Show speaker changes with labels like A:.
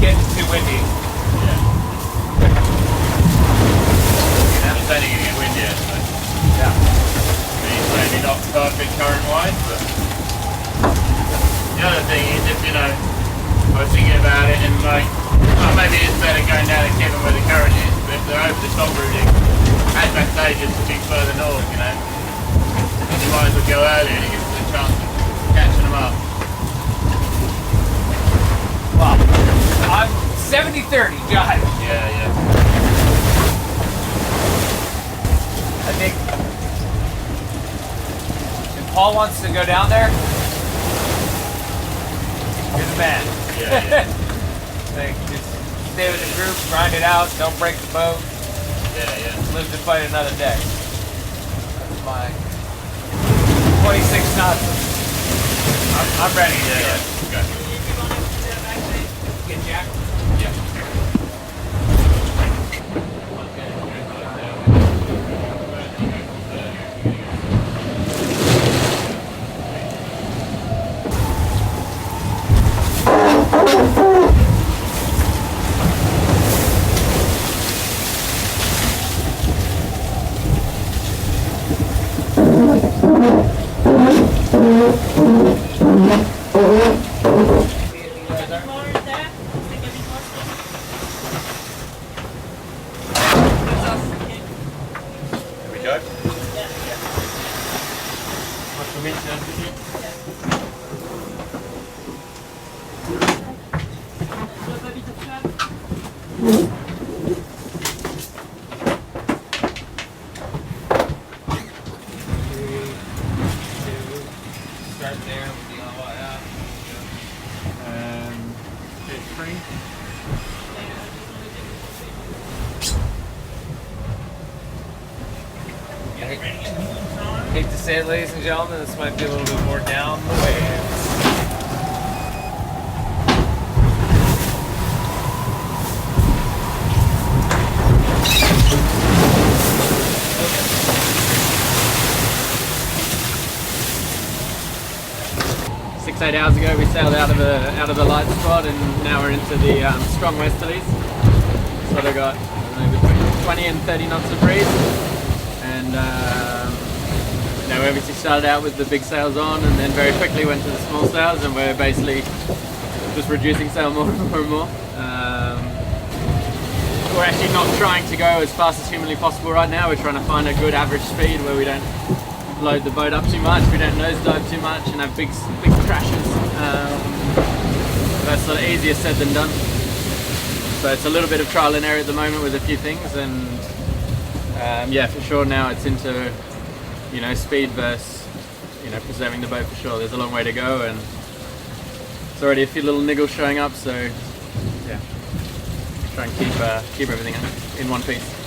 A: getting too windy.
B: Yeah. It's only going to get windier, so.
A: Yeah.
B: It's maybe not perfect current-wise, but the other thing is if, I was thinking about it and like, maybe it's better going down to Kevin where the current is, but if they're over the top routing, advantageous to be further north, you might as well go earlier and you get the chance of catching them up.
A: Well, I'm 70-30 jive.
B: Yeah.
A: I think if Paul wants to go down there, you're the man.
B: Yeah.
A: Like, just stay with the group, grind it out, don't break the boat.
B: Yeah.
A: Live to fight another day. That's my 26 knots. I'm ready.
B: Yeah. Okay.
A: Get Jack?
B: Yeah.
A: Hate to say it, ladies and gentlemen, this might be a little bit more down the waves.
C: 6-8 hours ago we sailed out of the light spot, and now we're into the strong westerlies. So they got between 20 and 30 knots of breeze, and we obviously started out with the big sails on, and then very quickly went to the small sails, and we're basically just reducing sail more and more and more. We're actually not trying to go as fast as humanly possible right now. We're trying to find a good average speed where we don't load the boat up too much, we don't nosedive too much and have big crashes. That's sort of easier said than done. So it's a little bit of trial and error at the moment with a few things, and yeah, for sure now it's into speed versus preserving the boat for sure. There's a long way to go, and it's already a few little niggles showing up, so yeah, try and keep everything in one piece.